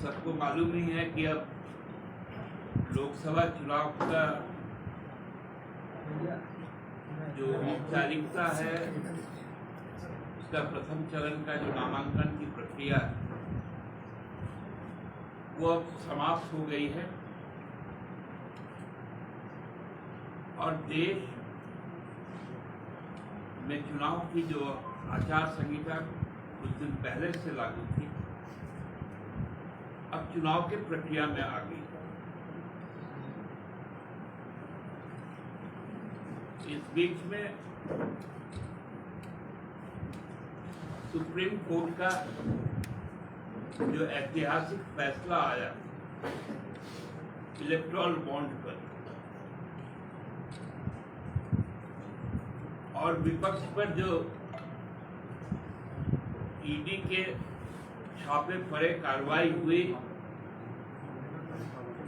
सबको मालूम ही है कि अब लोकसभा चुनाव का जो औपचारिकता है उसका प्रथम चरण का जो नामांकन की प्रक्रिया है वो अब समाप्त हो गई है और देश में चुनाव की जो आचार संहिता कुछ दिन पहले से लागू थी अब चुनाव की प्रक्रिया में आ गई। इस बीच में सुप्रीम कोर्ट का जो ऐतिहासिक फैसला आया इलेक्टोरल बॉन्ड पर और विपक्ष पर जो ईडी के छापे पड़े कार्रवाई हुई,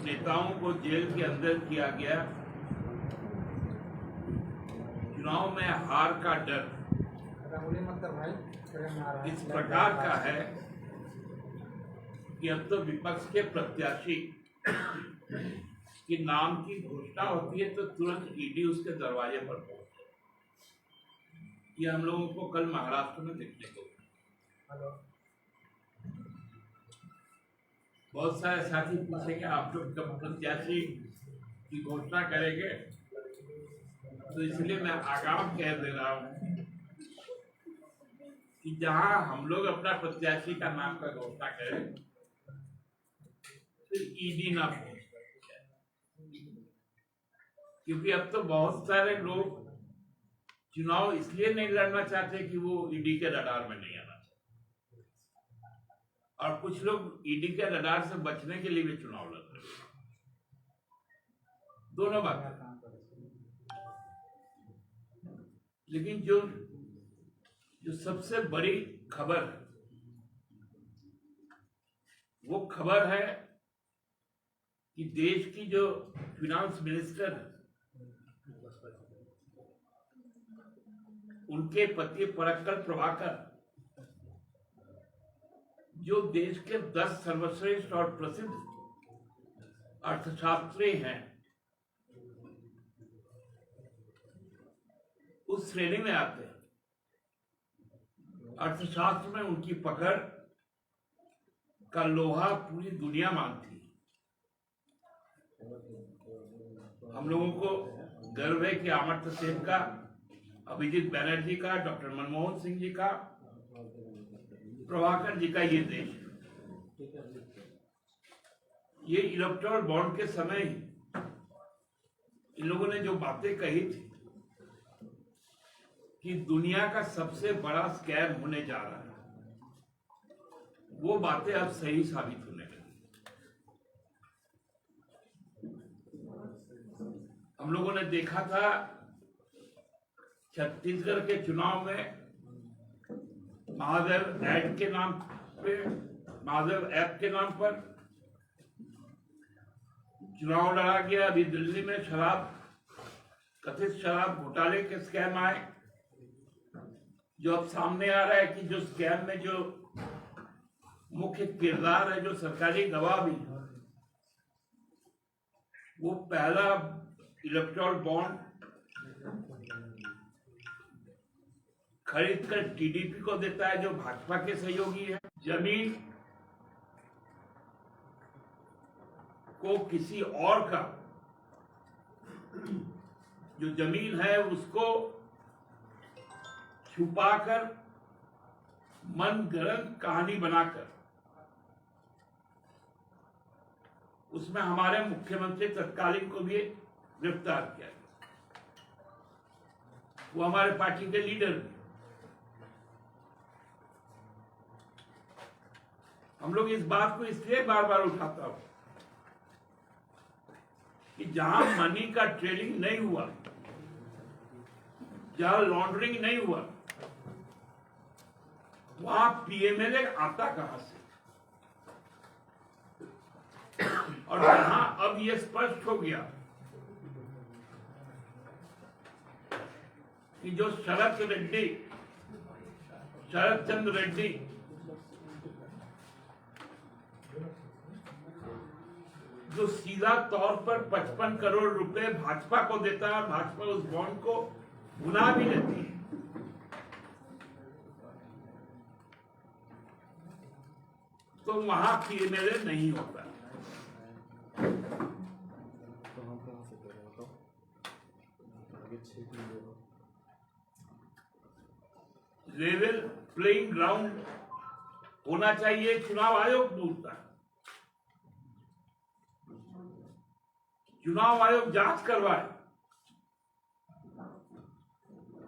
नेताओं को जेल के अंदर किया गया, चुनाव में हार का डर इस प्रकार का है कि अब तो विपक्ष के प्रत्याशी के नाम की घोषणा होती है तो तुरंत ईडी उसके दरवाजे पर पहुंचते। ये हम लोगों को कल महाराष्ट्र में देखने को बहुत सारे साथी पूछेंगे आप लोग कब प्रत्याशी की घोषणा करेंगे, तो इसलिए मैं आगाम कह दे रहा हूं कि जहां हम लोग अपना प्रत्याशी का नाम का घोषणा करें तो ईडी ना पहुंच, क्योंकि अब तो बहुत सारे लोग चुनाव इसलिए नहीं लड़ना चाहते कि वो ईडी के रडार में नहीं आना चाहते, और कुछ लोग ईडी के रडार से बचने के लिए भी चुनाव लड़ रहे हैं। दोनों बात। लेकिन जो सबसे बड़ी खबर है वो खबर है कि देश की जो फिनांस मिनिस्टर है उनके पति पराक्रम प्रभाकर, जो देश के 10 सर्वश्रेष्ठ और प्रसिद्ध अर्थशास्त्री हैं, उस श्रेणी में आते हैं। अर्थशास्त्र में उनकी पकड़ का लोहा पूरी दुनिया मानती है। हम लोगों को गर्व है कि अमर्त्य सेन का, अभिजीत बैनर्जी का, डॉक्टर मनमोहन सिंह जी का, प्रभाकर जी का ये देश, ये इलेक्टोरल बॉन्ड के समय ही इन लोगों ने जो बातें कही थी कि दुनिया का सबसे बड़ा स्कैम होने जा रहा है, वो बातें अब सही साबित होने लगी। हम लोगों ने देखा था छत्तीसगढ़ के चुनाव में महादेव ऐप के नाम पर चुनाव लड़ा गया। अभी दिल्ली में कथित शराब घोटाले के स्कैम आए, जो अब सामने आ रहा है कि जो स्कैम में जो मुख्य किरदार है, जो सरकारी गवाह भी, वो पहला इलेक्टोरल बॉन्ड खरीद कर टीडीपी को देता है, जो भाजपा के सहयोगी है। जमीन को किसी और का जो जमीन है उसको छुपाकर मनगढ़ंत कहानी बनाकर उसमें हमारे मुख्यमंत्री तत्कालीन को भी गिरफ्तार किया गया। वो हमारे पार्टी के लीडर भी। हम लोग इस बात को इसलिए बार बार उठाता हूं कि जहां मनी का ट्रेडिंग नहीं हुआ, जहां लॉन्ड्रिंग नहीं हुआ, वहां पीएमएलए आता कहां से? और जहां अब यह स्पष्ट हो गया कि जो शरद चंद्र रेड्डी जो सीधा तौर पर 55 करोड़ रुपए भाजपा को देता है, भाजपा उस बॉन्ड को भुना भी लेती है। तो वहां पीएमएलए नहीं होता। लेवल प्लेइंग ग्राउंड होना चाहिए, चुनाव आयोग बोलता है। चुनाव आयोग जांच करवाए।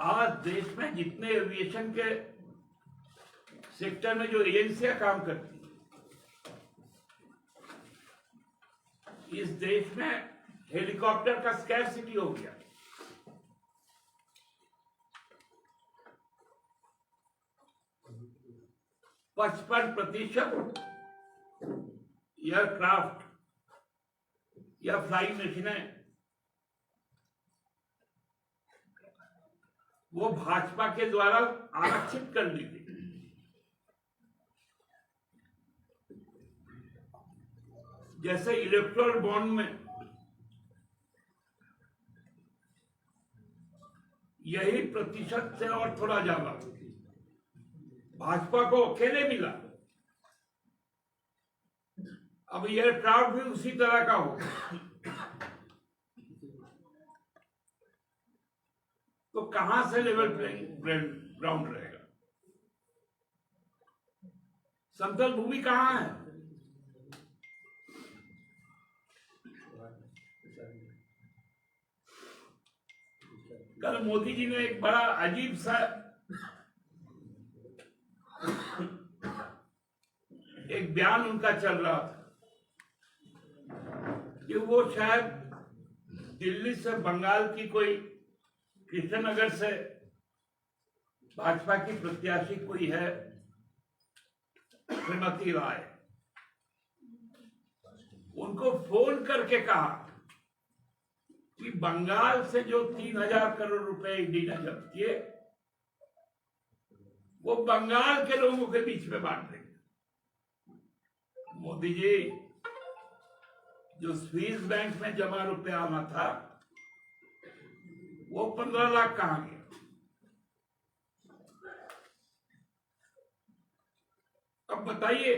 आज देश में जितने एविएशन के सेक्टर में जो एजेंसियां काम करती हैं, इस देश में हेलीकॉप्टर का स्कैरसिटी हो गया। %55 एयरक्राफ्ट या फ्लाइंग मशीनें वो भाजपा के द्वारा आरक्षित कर ली गई। जैसे इलेक्टोरल बॉन्ड में यही प्रतिशत से और थोड़ा ज्यादा भाजपा को अकेले मिला। अब एयरक्राफ्ट भी उसी तरह का हो, तो कहां से लेवल प्लेइंग ग्राउंड रहेगा? समतल भूमि कहां है? कल मोदी जी ने एक बड़ा अजीब सा एक बयान उनका चल रहा था कि वो शायद दिल्ली से बंगाल की कोई कृष्णनगर से भाजपा की प्रत्याशी कोई है, श्रीमती राय, उनको फोन करके कहा कि बंगाल से जो 3000 करोड़ रुपए ईडी ने जब्त किए वो बंगाल के लोगों के बीच में बांट देंगे। मोदी जी, जो स्विस बैंक में जमा रुपया आना था वो 15 लाख कहां गया? अब बताइए।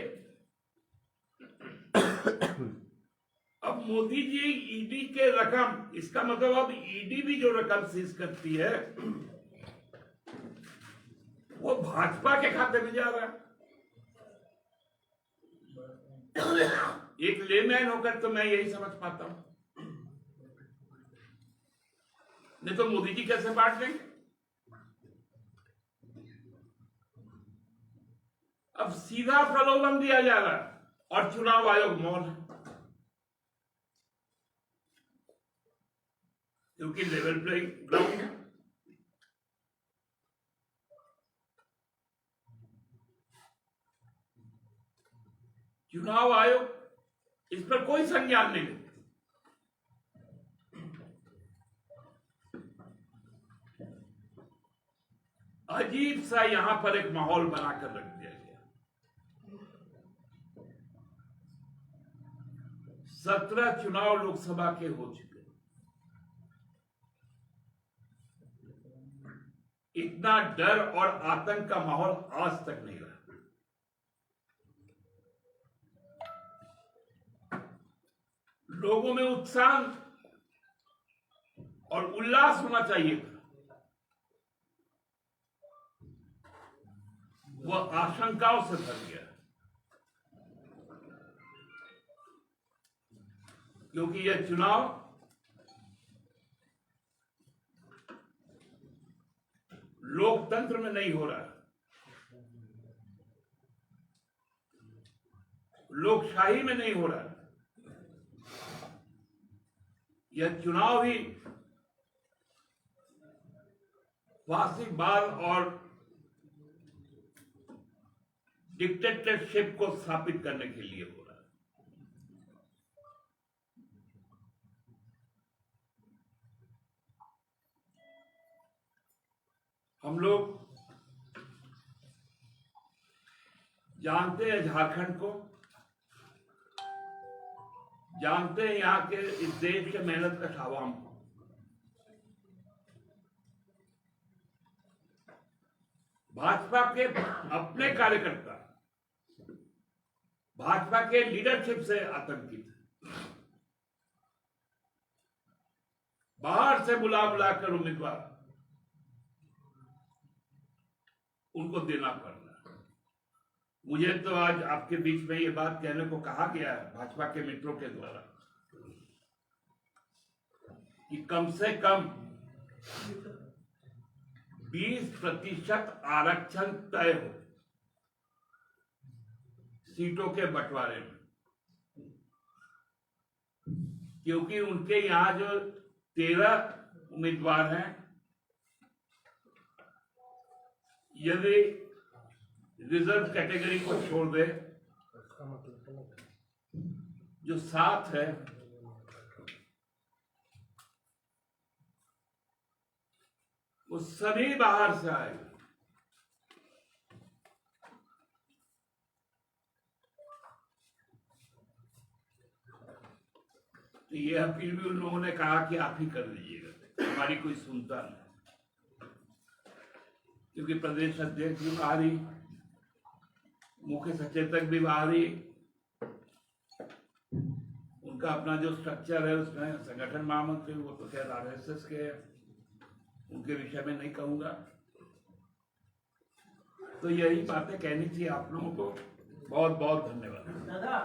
अब मोदी जी ईडी के रकम, इसका मतलब अब ईडी भी जो रकम सीज करती है वो भाजपा के खाते में जा रहा है। एक लेमैन होकर तो मैं यही समझ पाता हूं, नहीं तो मोदी जी कैसे बांट देंगे? अब सीधा प्रलोभन दिया जा रहा है और चुनाव आयोग मौन है, क्योंकि लेवल प्लेइंग ग्राउंड है। चुनाव आयोग इस पर कोई संज्ञान नहीं लेता। अजीब सा यहां पर एक माहौल बनाकर रख दिया गया। 17 चुनाव लोकसभा के हो चुके, इतना डर और आतंक का माहौल आज तक नहीं रहा। लोगों में उत्साह और उल्लास होना चाहिए था, वह आशंकाओं से भर गया, क्योंकि यह चुनाव लोकतंत्र में नहीं हो रहा, लोकशाही में नहीं हो रहा। यह चुनाव ही फांसीबाज और डिक्टेटरशिप को स्थापित करने के लिए हो रहा है। हम लोग जानते हैं झारखंड को, जानते हैं यहाँ के इस देश के मेहनत कश आवाम को। भाजपा के अपने कार्यकर्ता भाजपा के लीडरशिप से आतंकित है। बाहर से बुला बुलाकर उम्मीदवार उनको देना पड़ रहा है। मुझे तो आज आपके बीच में ये बात कहने को कहा गया है भाजपा के मित्रों के द्वारा कि कम से कम 20% आरक्षण तय हो सीटों के बंटवारे में, क्योंकि उनके यहां जो 13 उम्मीदवार हैं, यदि रिजर्व कैटेगरी को छोड़ दे जो 7 है, वो सभी बाहर से आए। तो ये अपील भी उन लोगों ने कहा कि आप ही कर लीजिएगा, हमारी कोई सुनता नहीं, क्योंकि प्रदेश अध्यक्ष भी बाहरी, मुख्य सचेतक भी बाहरी, उनका अपना जो स्ट्रक्चर है उसमें संगठन महामंत्री वो तो खैर आरएसएस के है, उनके विषय में नहीं कहूंगा। तो यही बातें कहनी थी आप लोगों को। बहुत बहुत धन्यवाद। दादा,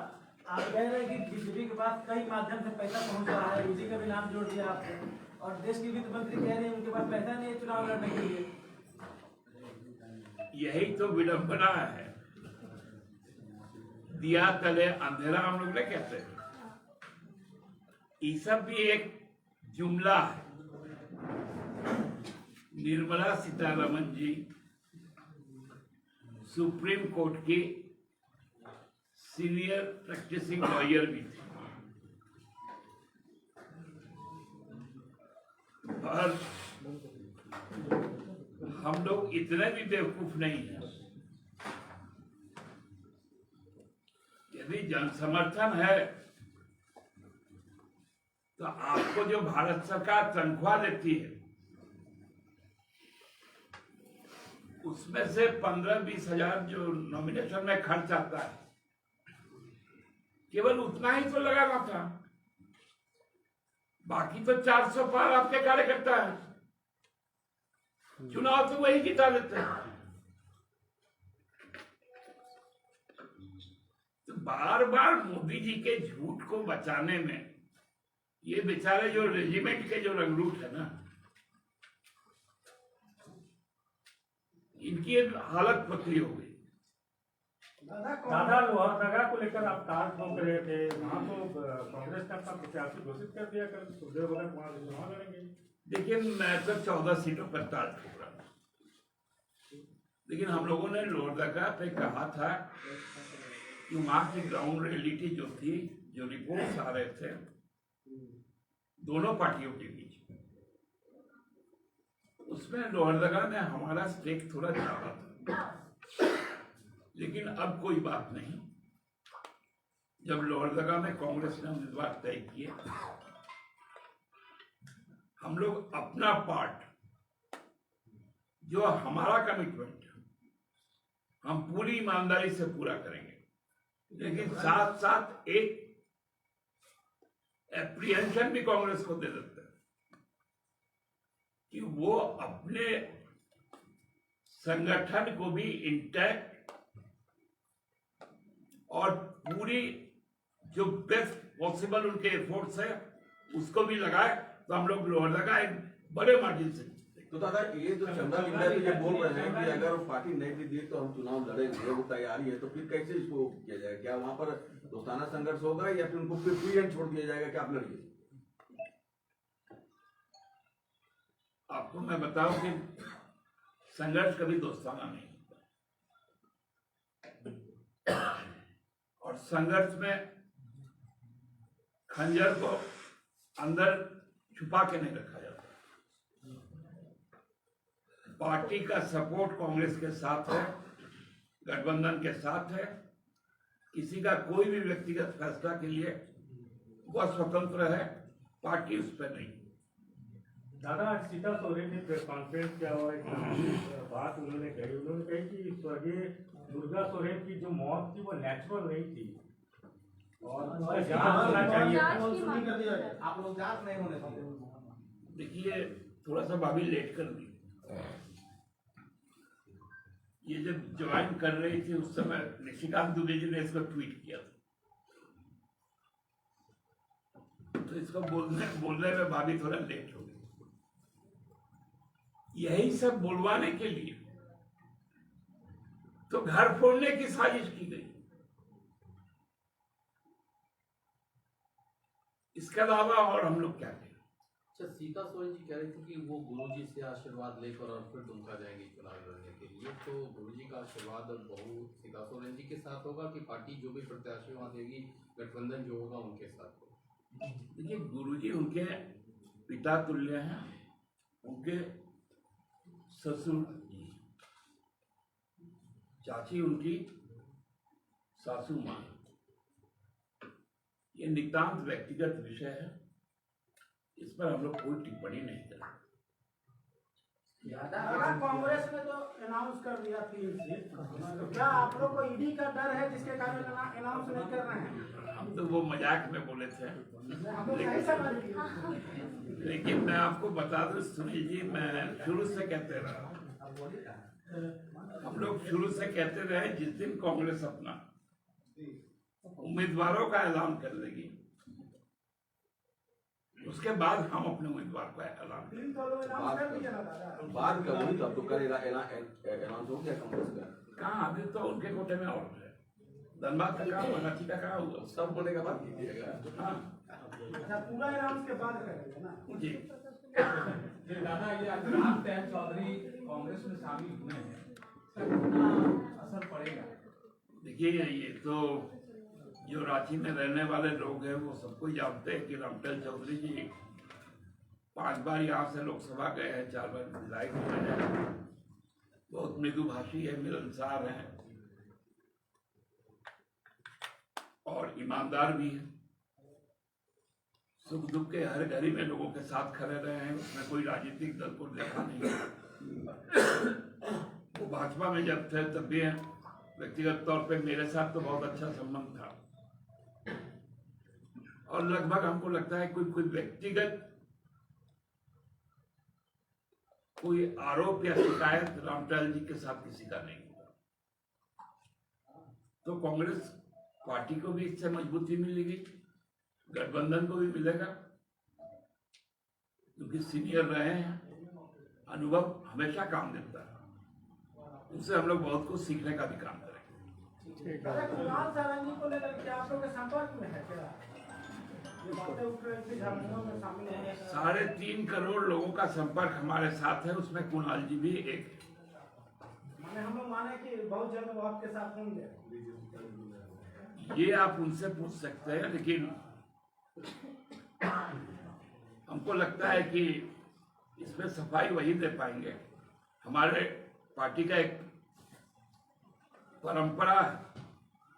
आप कह रहे हैं कि बीजेपी के पास कई माध्यम से पैसा पहुंच रहा है, उसी का भी नाम जोड़ दिया आपने, और देश के वित्त मंत्री कह रहे हैं उनके पास पैसा नहीं है चुनाव लड़ने के लिए। यही तो विडंबना है, दिया तले अंधेरा हम लोग नहीं कहते हैं। ये सब भी एक जुमला है। निर्मला सीतारमण जी सुप्रीम कोर्ट की सीनियर प्रैक्टिसिंग लॉयर भी थे, और हम लोग इतने भी बेवकूफ नहीं हैं। यदि जन समर्थन है तो आपको जो भारत सरकार तनख्वाह देती है उसमें से 15-20 हजार जो नॉमिनेशन में खर्च आता है, केवल उतना ही तो लगाना था, बाकी तो 400 पार आपके कार्यकर्ता है, चुनाव तो वही जिता देते हैं। तो बार बार मोदी जी के झूठ को बचाने में ये बेचारे जो रेजिमेंट के जो रंगरूट है ना, इनकी हालत पतली हो गई। दादा, लोहरदगा को लेकर आप ताल ठोक रहे थे, वहां तो कांग्रेस ने अपना प्रत्याशी घोषित कर दिया, कल सुखदेव भगत वहां से चुनाव लड़ेंगे। देखिए, मैं तो 14 सीटों पर ताल ठोक रहा हूं, लेकिन हम लोगों ने लोहरदगा पे कहा था कि वहां की ग्राउंड रियलिटी जो थी, जो रिपोर्ट्स आ रहे थे दोनों पार्टियों के बीच, उसमें लोहरदगा में हमारा स्टेक थोड़ा ज्यादा था। लेकिन अब कोई बात नहीं, जब लोहरदगा में कांग्रेस ने उम्मीदवार तय किए, हम लोग अपना पार्ट, जो हमारा कमिटमेंट है, हम पूरी ईमानदारी से पूरा करेंगे। लेकिन साथ साथ एक एप्रीहेंशन भी कांग्रेस को दे देते हैं कि वो अपने संगठन को भी इंटैक्ट और पूरी जो बेस्ट पॉसिबल उनके एफर्ट्स है उसको भी लगाए, तो हम लोग लोहरदगा एक बड़े मार्जिन से। तो दादा, ये जो चंदा लिंडा जी बोल रहे हैं कि अगर पार्टी नहीं भी दी तो हम चुनाव लड़ेंगे, वो तैयारी है, तो फिर कैसे इसको किया जाएगा? क्या वहां पर दोस्ताना संघर्ष होगा या फिर उनको फिर फ्री हैंड छोड़ दिया जाएगा कि आप लड़िए? आपको मैं बताऊं कि संघर्ष कभी दोस्ताना नहीं होता, और संघर्ष में खंजर को अंदर छुपा के नहीं रखा जाता। पार्टी का सपोर्ट कांग्रेस के साथ है, गठबंधन के साथ है। किसी का कोई भी व्यक्तिगत फैसला के लिए वह स्वतंत्र है, पार्टी उस पर नहीं। दादा सीता सोरेन ने प्रेस कॉन्फ्रेंस किया हुआ एक बात उन्होंने कही कि स्वर्गीय दुर्गा सोरेन की जो मौत थी वो नेचुरल नहीं थी और उसका जांच होना चाहिए। आप लोग जांच नहीं होने देंगे। देखिए, थोड़ा सा भाभी लेट कर दी। ये जब ज्वाइन कर रही थी उस समय निशिकांत दुबे जी ने इसको ट्वीट किया था, तो इसको बोलने में भाभी थोड़ा लेट हो गई। यही सब बुलवाने के लिए तो घर फोड़ने की साजिश की गई। इसके अलावा और हम लोग क्या करें? अच्छा, सीता सोरेन जी कह रही थी कि वो गुरुजी से आशीर्वाद लेकर और फिर दुमका जाएंगे चुनाव लड़ने के लिए, तो गुरुजी का आशीर्वाद बहू सीता सोरेन जी के साथ होगा कि पार्टी जो भी प्रत्याशी वहां देगी गठबंधन जो होगा उनके साथ होगा? देखिए, गुरुजी उनके पिता तुल्य हैं, उनके ससुर जी, चाची उनकी सासू मां। ये नितांत व्यक्तिगत विषय है, इस पर हम लोग कोई टिप्पणी नहीं करें। दादा, कांग्रेस ने तो अनाउंस कर दिया 3 सीट, तो क्या आप लोग को ईडी का डर है जिसके कारण अनाउंस नहीं कर रहे हैं? हम तो वो मजाक में बोले थे, हम लोग नहीं समझ रहे। लेकिन मैं आपको बता दूं सुनील जी, मैं शुरू से कहते रहा, हम लोग शुरू से कहते रहे जिस दिन कांग्रेस अपना उम्मीदवारों का ऐलान कर देगी उसके बाद हम अपने उम्मीदवार का ऐलान करेंगे। बात कब हुई? तो अब तो कल अनाउंस हो गया कांग्रेस का। कहाँ, अभी तो उनके कोटे में और है। धनबाद का कहाँ हुआ, रांची का कहाँ हुआ? सब बोले का बात कीजिएगा। हाँ अच्छा, पूरा अनाउंस के बाद करेंगे ना जी। दादा, ये राम दयाल चौधरी कांग्रेस में शामिल हुए हैं, कितना असर पड़ेगा? देखिए, ये तो जो रांची में रहने वाले लोग हैं वो सबको जानते हैं कि रामदयाल चौधरी जी 5 बार यहाँ से लोकसभा गए हैं, 4 बार विधायक हुए हैं, बहुत मृदुभाषी है, मिलनसार हैं और ईमानदार भी हैं। सुख दुख के हर घड़ी में लोगों के साथ खड़े रहे हैं, उसमें कोई राजनीतिक दल को देखा नहीं। वो भाजपा में जब थे तब भी व्यक्तिगत तौर पे मेरे साथ तो बहुत अच्छा संबंध था और लगभग हमको लगता है कोई व्यक्तिगत कोई आरोप या शिकायत रामदयाल जी के साथ किसी का नहीं हुआ। तो कांग्रेस पार्टी को भी इससे मजबूती मिलेगी, गठबंधन को भी मिलेगा, क्योंकि सीनियर रहे हैं, अनुभव हमेशा काम देता है, उससे हम लोग बहुत कुछ सीखने का भी काम करेंगे। कुणाल सारंगी को लेकर के आप लोग के संपर्क में है क्या? ये बातें उठ रही थी, झारखंड में शामिल है। 3.5 करोड़ लोगों का संपर्क हमारे साथ है, उसमें कुणाल जी भी एक। माने हम लोग माने कि बहुत जल्द वो आपके साथ होंगे। ये आप उनसे पूछ सकते हैं, लेकिन हमको लगता है कि इसमें सफाई वही दे पाएंगे। हमारे पार्टी का एक परंपरा है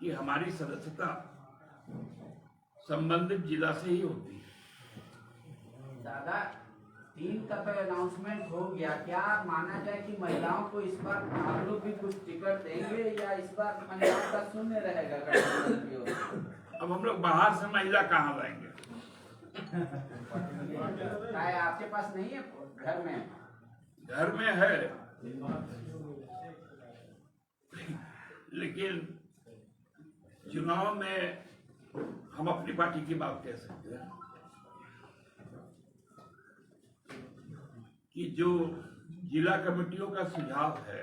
कि हमारी सदस्यता संबंधित जिला से ही होती है। दादा, 3 का तो अनाउंसमेंट हो गया, क्या माना जाए कि महिलाओं को इस बार आप लोग भी कुछ टिकट देंगे या इस बार महिलाओं का शून्य रहेगा गठबंधन की ओर? अब हम लोग बाहर से महिला कहाँ लाएंगे? आपके पास नहीं है घर में? घर में है, लेकिन चुनाव में हम अपनी पार्टी की बात कह सकते हैं कि जो जिला कमेटियों का सुझाव है,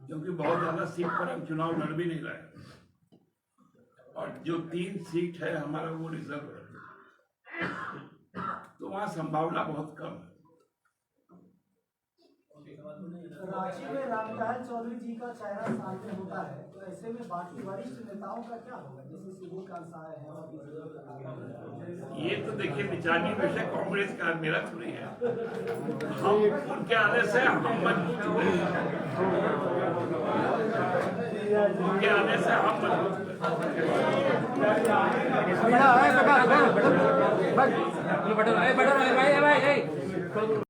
क्योंकि बहुत ज्यादा सीट पर हम चुनाव लड़ भी नहीं रहे और जो 3 सीट है हमारा वो रिजर्व है, तो वहां संभावना बहुत कम है। रांची में रामदयाल चौधरी जी का चेहरा सामने होता है, तो ऐसे में बाकी वरिष्ठ नेताओं का क्या होगा, जैसे सूर्यकांत साय है और ये तो देखिए विचारणीय विषय कांग्रेस का, मेरा थोड़ी है। हम उनके आने से हम मजबूत हुए, उनके आने से हम मजबूत हुए। बटन भाई